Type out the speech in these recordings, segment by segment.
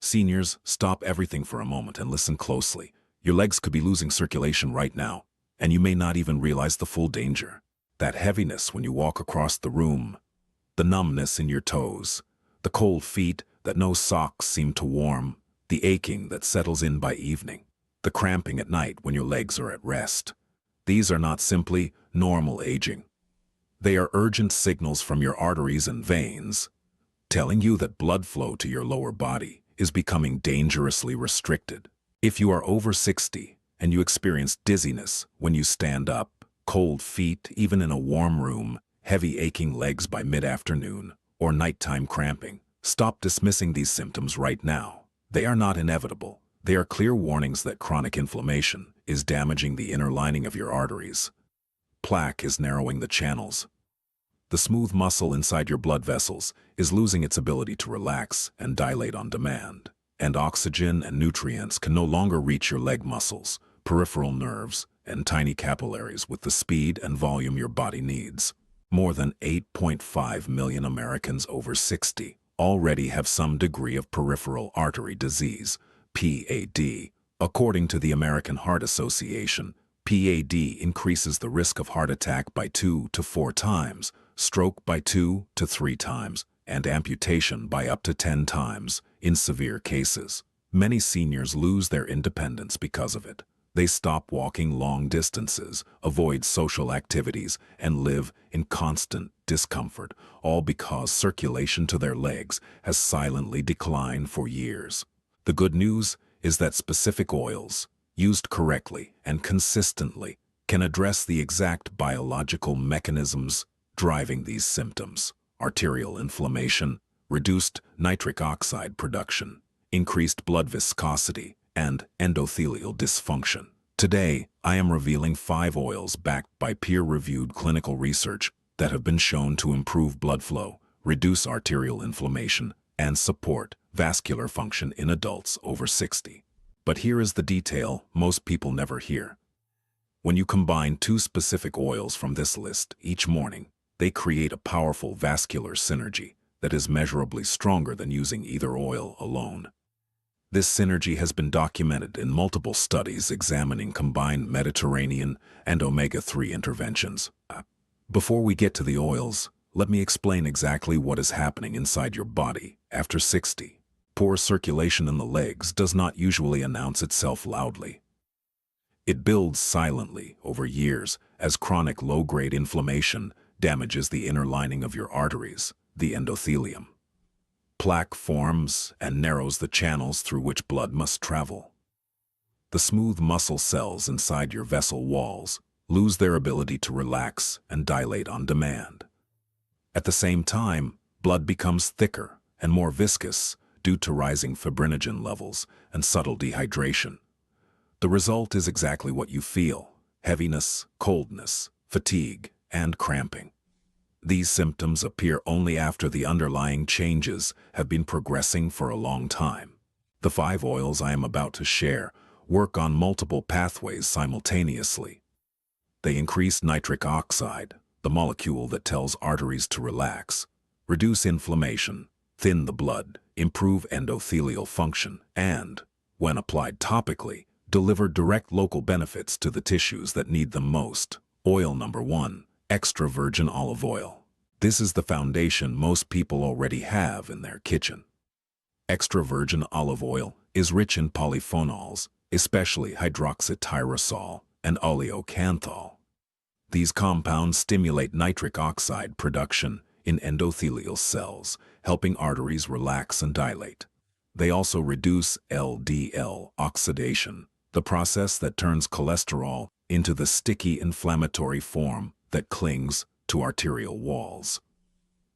Seniors, stop everything for a moment and listen closely. Your legs could be losing circulation right now, and you may not even realize the full danger. That heaviness when you walk across the room, the numbness in your toes, the cold feet that no socks seem to warm, the aching that settles in by evening, the cramping at night when your legs are at rest. These are not simply normal aging. They are urgent signals from your arteries and veins, telling you that blood flow to your lower body is becoming dangerously restricted. If you are over 60 and you experience dizziness when you stand up, cold feet even in a warm room, heavy aching legs by mid-afternoon, or nighttime cramping, stop dismissing these symptoms right now. They are not inevitable. They are clear warnings that chronic inflammation is damaging the inner lining of your arteries. Plaque is narrowing the channels. The smooth muscle inside your blood vessels is losing its ability to relax and dilate on demand, and oxygen and nutrients can no longer reach your leg muscles, peripheral nerves, and tiny capillaries with the speed and volume your body needs. More than 8.5 million Americans over 60 already have some degree of peripheral artery disease, PAD. According to the American Heart Association, PAD increases the risk of heart attack by 2 to 4 times, stroke by 2 to 3 times, and amputation by up to 10 times in severe cases. Many seniors lose their independence because of it. They stop walking long distances, avoid social activities, and live in constant discomfort, all because circulation to their legs has silently declined for years. The good news is that specific oils, used correctly and consistently, can address the exact biological mechanisms driving these symptoms: arterial inflammation, reduced nitric oxide production, increased blood viscosity, and endothelial dysfunction. Today, I am revealing 5 oils backed by peer-reviewed clinical research that have been shown to improve blood flow, reduce arterial inflammation, and support vascular function in adults over 60. But here is the detail most people never hear. When you combine 2 specific oils from this list each morning, they create a powerful vascular synergy that is measurably stronger than using either oil alone. This synergy has been documented in multiple studies examining combined Mediterranean and omega-3 interventions. Before we get to the oils, let me explain exactly what is happening inside your body after 60. Poor circulation in the legs does not usually announce itself loudly. It builds silently over years as chronic low-grade inflammation damages the inner lining of your arteries, the endothelium. Plaque forms and narrows the channels through which blood must travel. The smooth muscle cells inside your vessel walls lose their ability to relax and dilate on demand. At the same time, blood becomes thicker and more viscous due to rising fibrinogen levels and subtle dehydration. The result is exactly what you feel: heaviness, coldness, fatigue, and cramping. These symptoms appear only after the underlying changes have been progressing for a long time. The 5 oils I am about to share work on multiple pathways simultaneously. They increase nitric oxide, the molecule that tells arteries to relax, reduce inflammation, thin the blood, improve endothelial function, and, when applied topically, deliver direct local benefits to the tissues that need them most. Oil number 1. Extra virgin olive oil. This is the foundation most people already have in their kitchen. Extra virgin olive oil is rich in polyphenols, especially hydroxytyrosol and oleocanthal. These compounds stimulate nitric oxide production in endothelial cells, helping arteries relax and dilate. They also reduce LDL oxidation, the process that turns cholesterol into the sticky inflammatory form that clings to arterial walls.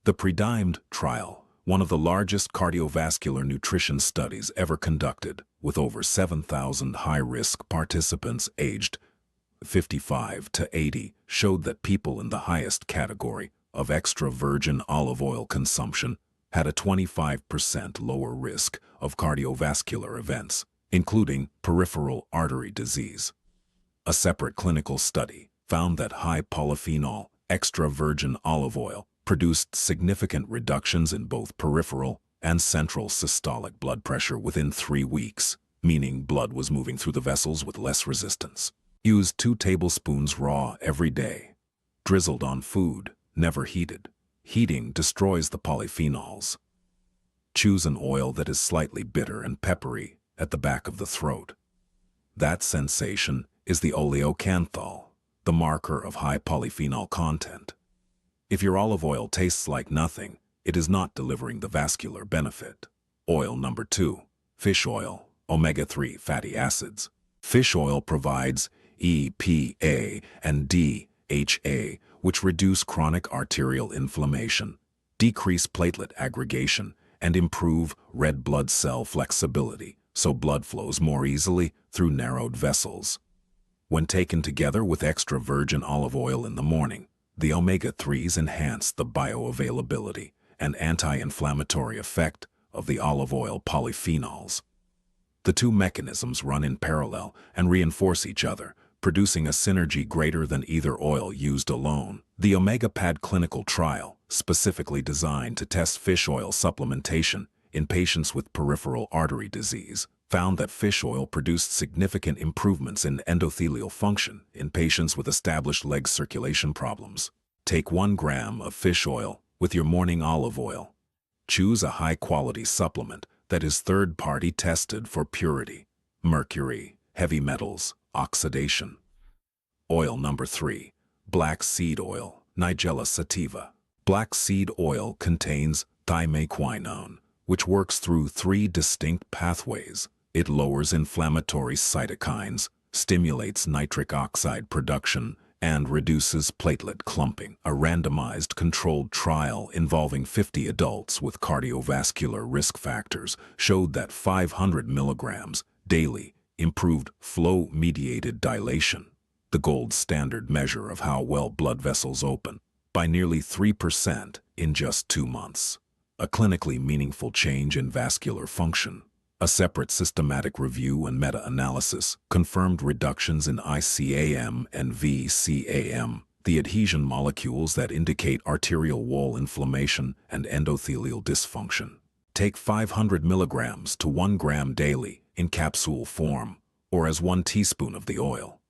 The PREDIMED trial, one of the largest cardiovascular nutrition studies ever conducted, with over 7,000 high-risk participants aged 55 to 80, showed that people in the highest category of extra virgin olive oil consumption had a 25% lower risk of cardiovascular events, including peripheral artery disease. A separate clinical study found that high polyphenol extra virgin olive oil produced significant reductions in both peripheral and central systolic blood pressure within 3 weeks, meaning blood was moving through the vessels with less resistance. Use 2 tablespoons raw every day. Drizzled on food, never heated. Heating destroys the polyphenols. Choose an oil that is slightly bitter and peppery at the back of the throat. That sensation is the oleocanthal, the marker of high polyphenol content. If your olive oil tastes like nothing, it is not delivering the vascular benefit. Oil number 2, fish oil, omega-3 fatty acids. Fish oil provides EPA and DHA, which reduce chronic arterial inflammation, decrease platelet aggregation, and improve red blood cell flexibility, so blood flows more easily through narrowed vessels. When taken together with extra virgin olive oil in the morning, the omega-3s enhance the bioavailability and anti-inflammatory effect of the olive oil polyphenols. The two mechanisms run in parallel and reinforce each other, producing a synergy greater than either oil used alone. The OmegaPad clinical trial, specifically designed to test fish oil supplementation in patients with peripheral artery disease, found that fish oil produced significant improvements in endothelial function in patients with established leg circulation problems. Take 1 gram of fish oil with your morning olive oil. Choose a high-quality supplement that is third-party tested for purity, mercury, heavy metals, oxidation. Oil number 3, black seed oil, Nigella sativa. Black seed oil contains thimequinone, which works through 3 distinct pathways. It lowers inflammatory cytokines, stimulates nitric oxide production, and reduces platelet clumping. A randomized controlled trial involving 50 adults with cardiovascular risk factors showed that 500 milligrams daily improved flow-mediated dilation, the gold standard measure of how well blood vessels open, by nearly 3% in just 2 months. A clinically meaningful change in vascular function. A separate systematic review and meta-analysis confirmed reductions in ICAM and VCAM, the adhesion molecules that indicate arterial wall inflammation and endothelial dysfunction. Take 500 milligrams to 1 gram daily in capsule form, or as 1 teaspoon of the oil.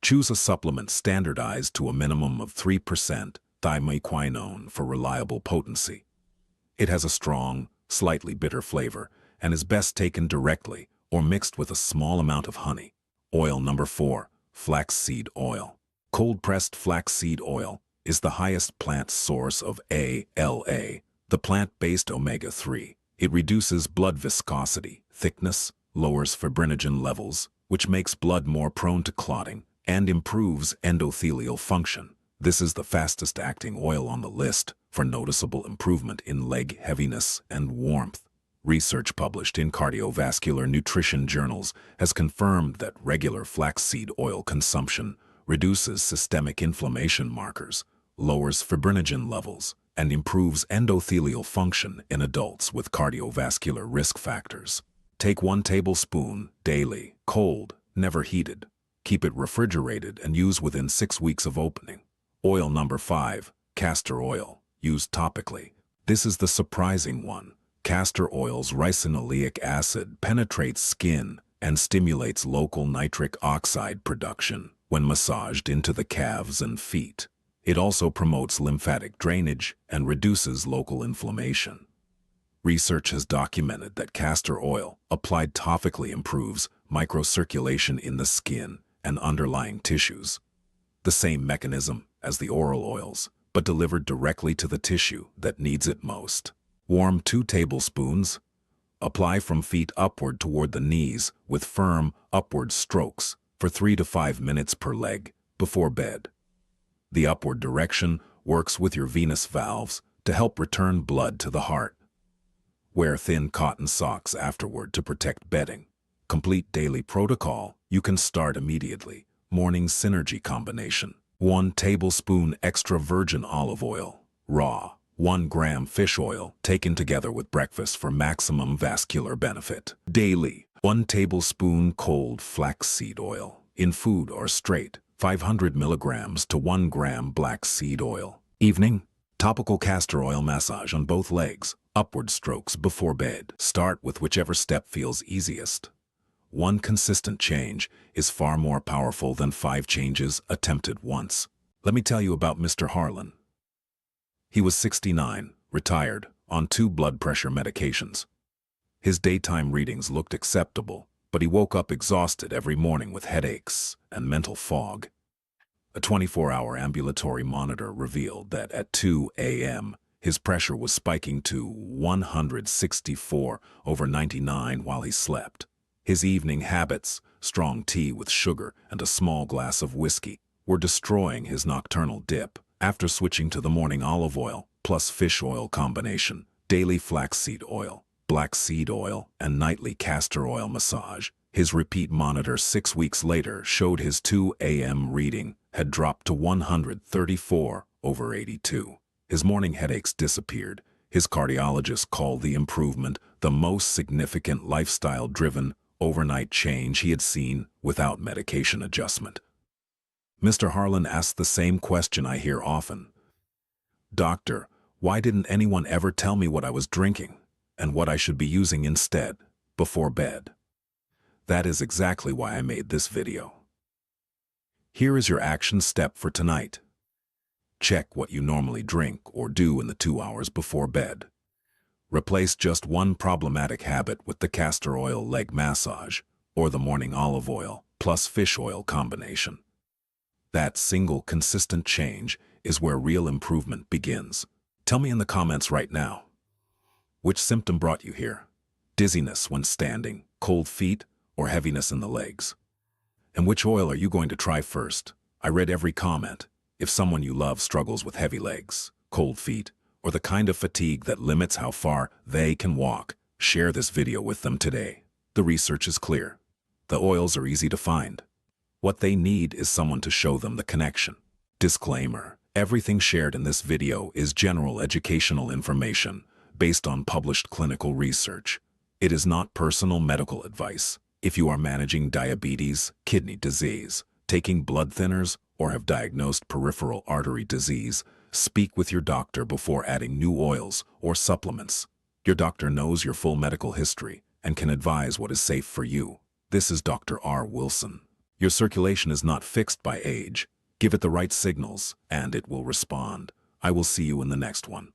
Choose a supplement standardized to a minimum of 3% thimequinone for reliable potency. It has a strong, slightly bitter flavor and is best taken directly or mixed with a small amount of honey. Oil number 4, flaxseed oil. Cold-pressed flaxseed oil is the highest plant source of ALA, the plant-based omega-3. It reduces blood viscosity, thickness, lowers fibrinogen levels, which makes blood more prone to clotting, and improves endothelial function. This is the fastest-acting oil on the list for noticeable improvement in leg heaviness and warmth. Research published in cardiovascular nutrition journals has confirmed that regular flaxseed oil consumption reduces systemic inflammation markers, lowers fibrinogen levels, and improves endothelial function in adults with cardiovascular risk factors. Take 1 tablespoon daily, cold, never heated. Keep it refrigerated and use within 6 weeks of opening. Oil number 5, castor oil, used topically. This is the surprising one. Castor oil's ricinoleic acid penetrates skin and stimulates local nitric oxide production when massaged into the calves and feet. It also promotes lymphatic drainage and reduces local inflammation. Research has documented that castor oil, applied topically, improves microcirculation in the skin and underlying tissues. The same mechanism as the oral oils, but delivered directly to the tissue that needs it most. Warm 2 tablespoons. Apply from feet upward toward the knees with firm, upward strokes for 3 to 5 minutes per leg before bed. The upward direction works with your venous valves to help return blood to the heart. Wear thin cotton socks afterward to protect bedding. Complete daily protocol you can start immediately. Morning synergy combination. 1 tablespoon extra virgin olive oil, raw. 1 gram fish oil taken together with breakfast for maximum vascular benefit. Daily, 1 tablespoon cold flaxseed oil, in food or straight, 500 milligrams to 1 gram black seed oil. Evening, topical castor oil massage on both legs, Upward strokes before bed. Start with whichever step feels easiest. One consistent change is far more powerful than 5 changes attempted once. Let me tell you about Mr. Harlan. He was 69, retired, on 2 blood pressure medications. His daytime readings looked acceptable, but he woke up exhausted every morning with headaches and mental fog. A 24-hour ambulatory monitor revealed that at 2 a.m., his pressure was spiking to 164/99 while he slept. His evening habits, strong tea with sugar and a small glass of whiskey, were destroying his nocturnal dip. After switching to the morning olive oil plus fish oil combination, daily flaxseed oil, black seed oil, and nightly castor oil massage, his repeat monitor 6 weeks later showed his 2 a.m. reading had dropped to 134/82. His morning headaches disappeared. His cardiologist called the improvement the most significant lifestyle-driven overnight change he had seen without medication adjustment. Mr. Harlan asked the same question I hear often. Doctor, why didn't anyone ever tell me what I was drinking and what I should be using instead before bed? That is exactly why I made this video. Here is your action step for tonight. Check what you normally drink or do in the 2 hours before bed. Replace just one problematic habit with the castor oil leg massage or the morning olive oil plus fish oil combination. That single consistent change is where real improvement begins. Tell me in the comments right now. Which symptom brought you here? Dizziness when standing, cold feet, or heaviness in the legs? And which oil are you going to try first? I read every comment. If someone you love struggles with heavy legs, cold feet, or the kind of fatigue that limits how far they can walk, share this video with them today. The research is clear. The oils are easy to find. What they need is someone to show them the connection. Disclaimer: everything shared in this video is general educational information based on published clinical research. It is not personal medical advice. If you are managing diabetes, kidney disease, taking blood thinners, or have diagnosed peripheral artery disease, speak with your doctor before adding new oils or supplements. Your doctor knows your full medical history and can advise what is safe for you. This is Dr. R. Wilson. Your circulation is not fixed by age. Give it the right signals, and it will respond. I will see you in the next one.